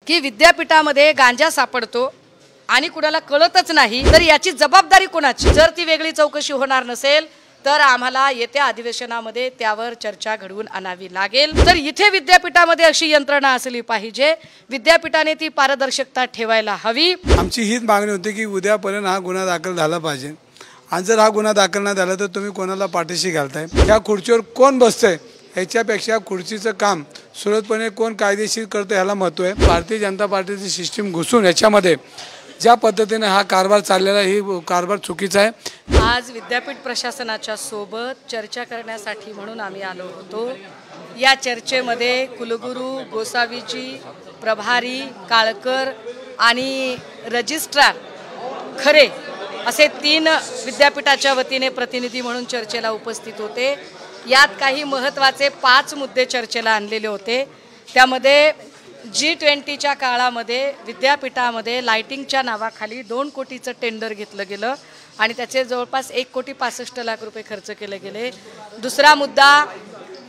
की विद्यापीठामध्ये गांजा सापडतो आणि कुणाला कळतच नाही, तर याची जबाबदारी कोणाची? जर ती वेगळी चौकशी होणार नसेल तर आम्हाला येत्या अधिवेशनामध्ये त्यावर चर्चा घडवून आणावी लागेल। तर इथे विद्यापीठामध्ये अशी यंत्रणा असली पाहिजे, विद्यापीठाने ती पारदर्शकता ठेवायला हवी। आमची हीच मागणी होती की उद्यापर्यंत हा गुन्हा दाखल झाला पाहिजे आणि जर हा गुन्हा दाखल नाही झाला तर तुम्ही कोणाला पाठीशी घालताय? या खुर्चीवर कोण बसतंय याच्यापेक्षा खुर्चीचं काम सुरळीतपणे कोण कायदेशीर करतो याला महत्त्व आहे। भारतीय जनता पार्टीची सिस्टीम घुसून याच्यामध्ये ज्या पद्धतीने हा कारभार चाललेला ही कारभार चुकीचा आहे। आज विद्यापीठ प्रशासनाच्या सोबत चर्चा करण्यासाठी म्हणून आम्ही आलो होतो। या चर्चेमध्ये कुलगुरू गोसावीजी, प्रभारी काळकर आणि रजिस्ट्रार खरे असे 3 विद्यापीठाच्या वतीने प्रतिनिधी म्हणून चर्चेला उपस्थित होते। यात काही महत्त्वाचे 5 मुद्दे चर्चेला आणलेले होते। त्यामध्ये G20च्या काळामध्ये विद्यापीठामध्ये लाइटिंगच्या नावाखाली 2 कोटीचं टेंडर घेतलं गेलं आणि त्याचे जवळपास 1,65,00,000 रुपये खर्च केले गेले। दुसरा मुद्दा,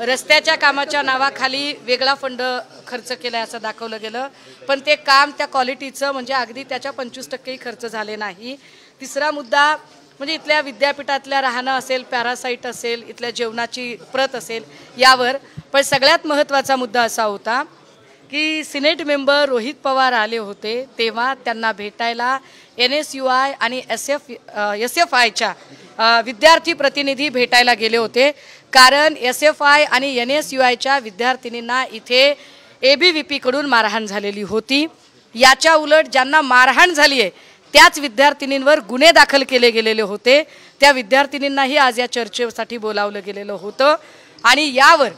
रस्त्याच्या कामाच्या नावाखाली वेगळा फंड खर्च केला असं दाखवलं गेलं, पण ते काम त्या क्वालिटीचं म्हणजे अगदी त्याच्या 25% खर्च झाले नाही। तिसरा मुद्दा म्हणजे इथल्या विद्यापीठातल्या राहणं असेल, पॅरासाइट असेल, इथल्या जेवणाची प्रत असेल यावर। पण सगळ्यात महत्त्वाचा मुद्दा असा होता की सिनेट मेंबर रोहित पवार आले होते तेव्हा त्यांना भेटायला NSUI आणि SFIच्या विद्यार्थी प्रतिनिधी भेटायला गेले होते, कारण SFI आणि NSUIच्या विद्यार्थिनींना इथे ABVP कडून मारहाण झालेली होती। याच्या उलट ज्यांना मारहाण झाली आहे त्याच विद्यार्थिनींवर गुन्हे दाखल केले गेलेले होते। त्या विद्यार्थिनींनाही आज या चर्चेसाठी बोलावलं गेलेलं होतं आणि यावर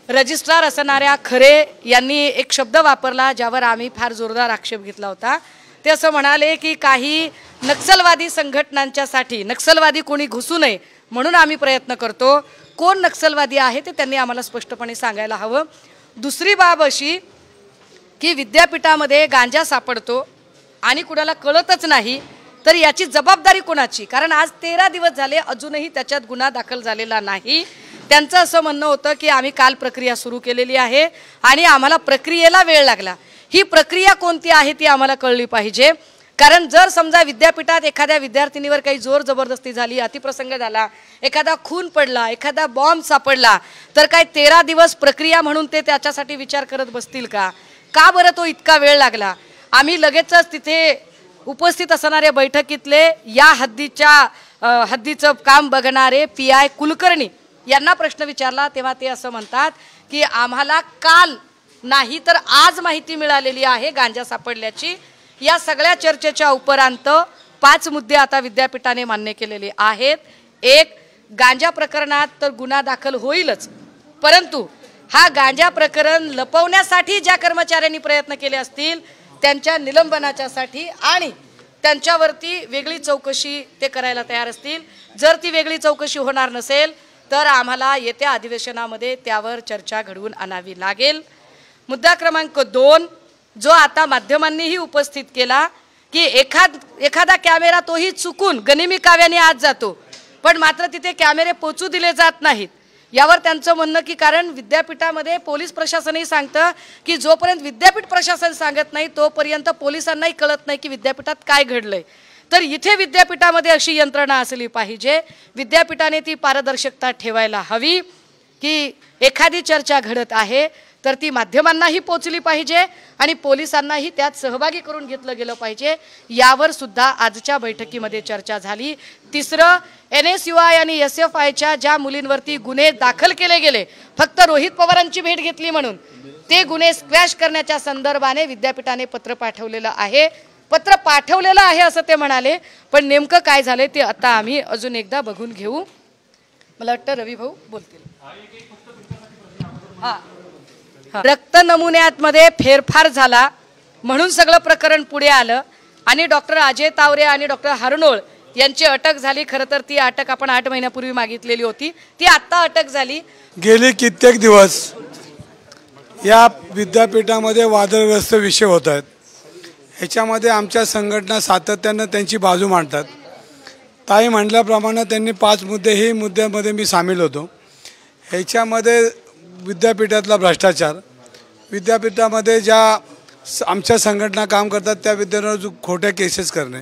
रजिस्ट्रार असणाऱ्या खरे यांनी एक शब्द वापरला ज्यावर आम्ही फार जोरदार आक्षेप घेतला होता। ते असं म्हणाले की काही नक्षलवादी संघटनांच्यासाठी नक्षलवादी कोणी घुसू नये म्हणून आम्ही प्रयत्न करतो। कोण नक्षलवादी आहे ते त्यांनी आम्हाला स्पष्टपणे सांगायला हवं। दुसरी बाब अशी की विद्यापीठामध्ये गांजा सापडतो आणि कुणाला कळतच नाही, तर याची जबाबदारी कोणाची? कारण आज 13 दिवस झाले अजूनही त्याच्यात गुन्हा दाखल झालेला नाही। त्यांचं असं म्हणणं होतं की आम्ही काल प्रक्रिया सुरू केलेली आहे आणि आम्हाला प्रक्रियेला वेळ लागला। ही प्रक्रिया कोणती आहे ती आम्हाला कळली पाहिजे, कारण जर समजा विद्यापीठात एखाद्या विद्यार्थिनीवर काही जोर जबरदस्ती झाली, अतिप्रसंग झाला, एखादा खून पडला, एखादा बॉम्ब सापडला, तर काय 13 दिवस प्रक्रिया म्हणून ते त्याच्यासाठी विचार करत बसतील का? का बरं तो इतका वेळ लागला? आम्ही लगेचच तिथे उपस्थित असणाऱ्या बैठकीतले या हद्दीचं काम बघणारे PI कुलकर्णी यांना प्रश्न विचारला तेव्हा ते असं म्हणतात की आम्हाला काल नाही तर आज माहिती मिळालेली आहे गांजा सापडल्याची। या सगळ्या चर्चेच्या उपरांत 5 मुद्दे आता विद्यापीठाने मान्य केलेले आहेत। एक, गांजा प्रकरणात तर गुन्हा दाखल होईलच, परंतु हा गांजा प्रकरण लपवण्यासाठी ज्या कर्मचाऱ्यांनी प्रयत्न केले असतील त्यांच्या निलंबनाच्यासाठी आणि त्यांच्यावरती वेगळी चौकशी ते करायला तयार असतील। जर ती वेगळी चौकशी होणार नसेल तर आम्हाला येत्या अधिवेशनामध्ये त्यावर चर्चा घडवून आणावी लागेल। मुद्दा क्रमांक 2, जो आता माध्यमांनीही उपस्थित केला की एखादा कॅमेरा तोही चुकून गनिमी काव्याने आत जातो, पण मात्र तिथे कॅमेरे पोचू दिले जात नाहीत। यावर त्यांचं म्हणणं की कारण विद्यापीठामध्ये पोलीस प्रशासनही सांगतं की जोपर्यंत विद्यापीठ प्रशासन सांगत नाही तोपर्यंत पोलिसांनाही कळत नाही की विद्यापीठात काय घडलंय। तर इथे विद्यापीठामध्ये अशी यंत्रणा असली पाहिजे, विद्यापीठाने ती पारदर्शकता ठेवायला हवी की एखादी चर्चा घडत आहे तर ती माध्यमांनाही पोचली पाहिजे आणि पोलिसांनाही त्यात सहभागी करून घेतलं गेलं पाहिजे। यावर सुद्धा आजच्या बैठकीमध्ये चर्चा झाली। तिसरं, NSUI आणि SFIच्या ज्या मुलींवरती गुन्हे दाखल केले गेले फक्त रोहित पवारांची भेट घेतली म्हणून, ते गुन्हे स्क्वॅश करण्याच्या संदर्भाने विद्यापीठाने पत्र पाठवलेलं आहे। पत्र पाठवलेलं आहे असं ते म्हणाले, पण नेमकं काय झाले ते आता आम्ही अजून एकदा बघून घेऊ। मला वाटतं रवी भाऊ बोलतील। रक्त नमुन्यामध्ये फेरफार झाला म्हणून सगळं प्रकरण पुढे आलं आणि डॉक्टर अजय तावरे आणि डॉक्टर हरनोळ यांची अटक झाली। खरं तर ती अटक आपण 8 महिन्यापूर्वी मागितलेली होती, ती आता अटक झाली। गेली कित्येक दिवस या विद्यापीठामध्ये वादळग्रस्त विषय होत आहेत। ह्याच्यामध्ये आमच्या संघटना सातत्यानं त्यांची बाजू मांडतात। ताई म्हटल्याप्रमाणे त्यांनी 5 मुद्दे, हे मुद्द्यामध्ये मी सामील होतो। ह्याच्यामध्ये विद्यापीठातला भ्रष्टाचार, विद्यापीठामध्ये ज्या आमच्या संघटना काम करतात त्या विद्यार्थ्यांवर खोट्या केसेस करणे,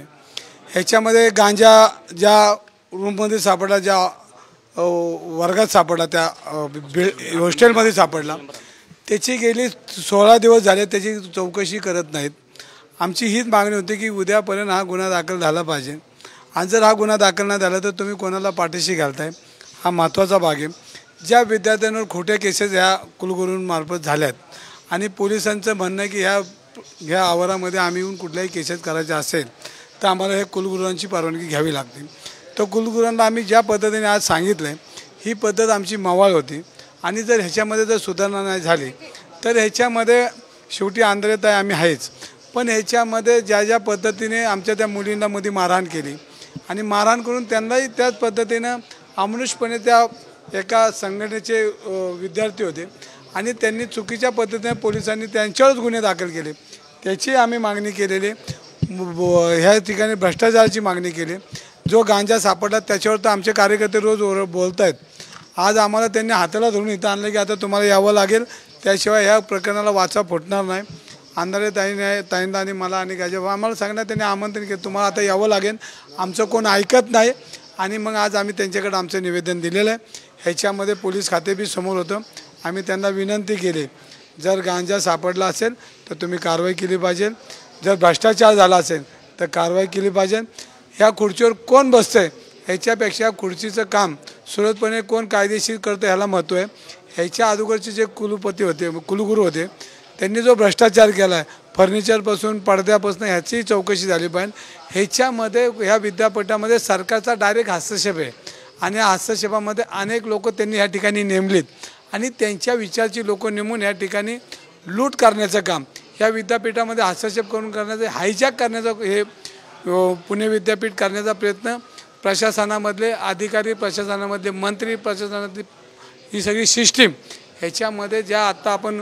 ह्याच्यामध्ये गांजा ज्या रूममध्ये सापडला, ज्या वर्गात सापडला, त्या हॉस्टेलमध्ये सापडला, त्याची गेली 16 दिवस झाले त्याची चौकशी करत नाहीत. आमची हीच मागणी होती की उद्यापर्यंत हा गुन्हा दाखल झाला पाहिजे. आणि जर हा गुन्हा दाखल नाही झाला तर तुम्ही कोणाला पाठीशी घालताय, हा महत्त्वाचा भाग आहे. ज्या विद्यार्थ्यांवर खोट्या केसेस ह्या कुलगुरूंमार्फत झाल्यात आणि पोलिसांचं म्हणणं आहे की ह्या आवारामध्ये आम्ही येऊन कुठल्याही केसेस करायचे असेल तर आम्हाला हे कुलगुरूंची परवानगी घ्यावी लागते. तर कुलगुरूंना आम्ही ज्या पद्धतीने आज सांगितलं आहे ही पद्धत आमची मवाळ होती. आणि जर ह्याच्यामध्ये जर सुधारणा नाही झाली तर ह्याच्यामध्ये शेवटी आंदोलित आहे आम्ही आहेच. पण ह्याच्यामध्ये ज्या पद्धतीने आमच्या त्या मुलींना मध्ये मारहाण केली आणि मारहाण करून त्यांनाही त्याच पद्धतीनं अमानुषपणे त्या एका संघटनेचे विद्यार्थी होते आणि त्यांनी चुकीच्या पद्धतीने पोलिसांनी त्यांच्यावरच गुन्हे दाखल केले, त्याची आम्ही मागणी केलेली. ह्या ठिकाणी भ्रष्टाचाराची मागणी केली. जो गांजा सापडला त्याच्यावर तर आमचे कार्यकर्ते रोज बोलत आहेत. आज आम्हाला त्यांनी हाताला धरून इथं आणलं की आता तुम्हाला यावं लागेल, त्याशिवाय ह्या प्रकरणाला वाचा फुटणार नाही. अंधारे ताईंना आणि मला आणि गाजेबा आम्हाला सांगण्यात त्यांनी आमंत्रण केलं, तुम्हाला आता यावं लागेल, आमचं कोण ऐकत नाही. आणि मग आज आम्ही त्यांच्याकडे आमचं निवेदन दिलेलं आहे. ह्याच्यामध्ये पोलीस खाते बी समोर होतं. आम्ही त्यांना विनंती केली, जर गांजा सापडला असेल तर तुम्ही कारवाई केली पाहिजे, जर भ्रष्टाचार झाला असेल तर कारवाई केली पाहिजे. ह्या खुर्चीवर कोण बसतं आहे ह्याच्यापेक्षा खुर्चीचं काम सुरळीतपणे कोण कायदेशीर करतं ह्याला महत्त्व आहे. ह्याच्या अगोदरचे जे कुलगुरू होते त्यांनी जो भ्रष्टाचार केला आहे, फर्निचरपासून पडद्यापासून ह्याचीही चौकशी झाली पाहिजे. ह्याच्यामध्ये ह्या विद्यापीठामध्ये सरकारचा डायरेक्ट हस्तक्षेप आहे आणि या हस्तक्षेपामध्ये अनेक लोक त्यांनी ह्या ठिकाणी नेमलीत आणि त्यांच्या विचारची लोक नेमून या ठिकाणी लूट करण्याचं काम, ह्या विद्यापीठामध्ये हस्तक्षेप करून करण्याचं, हायजॅक करण्याचं, हे पुणे विद्यापीठ करण्याचा प्रयत्न प्रशासनामधले अधिकारी, प्रशासनामधले मंत्री, प्रशासनातली ही सगळी सिस्टीम, ह्याच्यामध्ये ज्या आत्ता आपण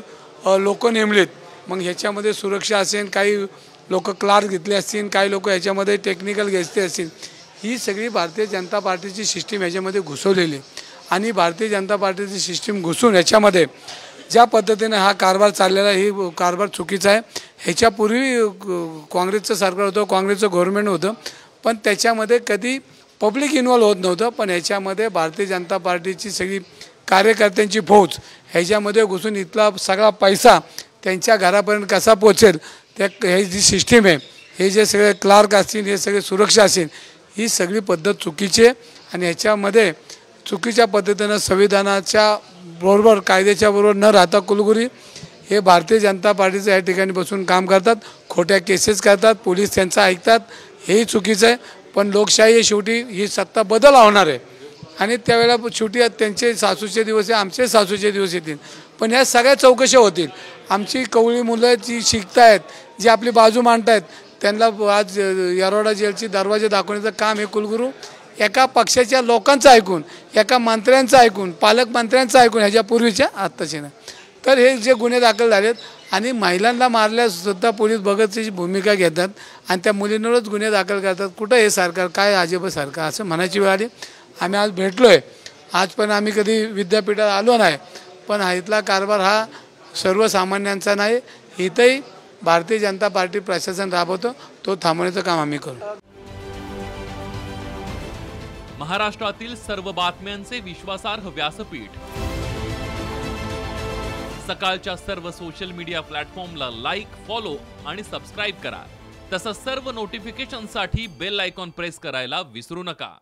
लोक नेमलेत, मग ह्याच्यामध्ये सुरक्षा असेल, काही लोक क्लार्क घेतले असतील, काही लोक ह्याच्यामध्ये टेक्निकल घेतले असतील, ही सगळी भारतीय जनता पार्टीची सिस्टीम ह्याच्यामध्ये घुसवलेली. आणि भारतीय जनता पार्टीची सिस्टीम घुसून ह्याच्यामध्ये ज्या पद्धतीने हा कारभार चाललेला, ही कारभार चुकीचा आहे. ह्याच्यापूर्वी काँग्रेसचं सरकार होतं, काँग्रेसचं गव्हर्नमेंट होतं, पण त्याच्यामध्ये कधी पब्लिक इन्व्हॉल्व होत नव्हतं. पण ह्याच्यामध्ये भारतीय जनता पार्टीची सगळी कार्यकर्त्यांची फौज ह्याच्यामध्ये घुसून इथला सगळा पैसा त्यांच्या घरापर्यंत कसा पोचेल, हे जी सिस्टीम आहे, हे जे सगळे क्लार्क असतील, हे सगळे सुरक्षा असेल, ही सगळी पद्धत चुकीची आहे. आणि ह्याच्यामध्ये चुकीच्या पद्धतीनं संविधानाच्या बरोबर, कायद्याच्या बरोबर न राहता कुलगुरू हे भारतीय जनता पार्टीचं या ठिकाणी बसून काम करतात, खोट्या केसेस करतात, पोलीस त्यांचं ऐकतात, हेही चुकीचं आहे. पण लोकशाही आहे, शेवटी ही सत्ता बदल होणार आहे आणि त्यावेळेला शेवटी त्यांचे सासूचे दिवस आहे, आमचे सासूचे दिवस येतील. पण ह्या सगळ्या चौकशा होतील. आमची कवळी मुलं जी शिकतायत, जी आपली बाजू मांडतायत, त्यांना आज येरवडा जेलची दरवाजे दाखवण्याचं काम हे कुलगुरू एका पक्षाच्या लोकांचं ऐकून, एका मंत्र्यांचं ऐकून, पालकमंत्र्यांचं ऐकून, ह्याच्यापूर्वीच्या आत्ताचे नाही. तर हे जे गुन्हे दाखल झालेत आणि महिलांना मारल्यासुद्धा पोलीस बघतची भूमिका घेतात आणि त्या मुलींवरच गुन्हे दाखल करतात. कुठं हे सरकार, काय अजब सरकार असं म्हणायची वेळ आली. आम्ही आज भेटलो आहे, आज पण आम्ही कधी विद्यापीठात आलो नाही, पण इथला कारभार हा सर्वसामान्यांचा नाही. इथंही भारतीय जनता पार्टी प्रशासन राबवतो, तो थांबवण्याचं काम आम्ही करू. महाराष्ट्रातील सर्व बातम्यांचे विश्वासार्ह व्यासपीठ, सकाळच्या सर्व सोशल मीडिया प्लॅटफॉर्मला लाईक, फॉलो आणि सबस्क्राईब करा. तसंच सर्व नोटिफिकेशनसाठी बेल आयकॉन प्रेस करायला विसरू नका.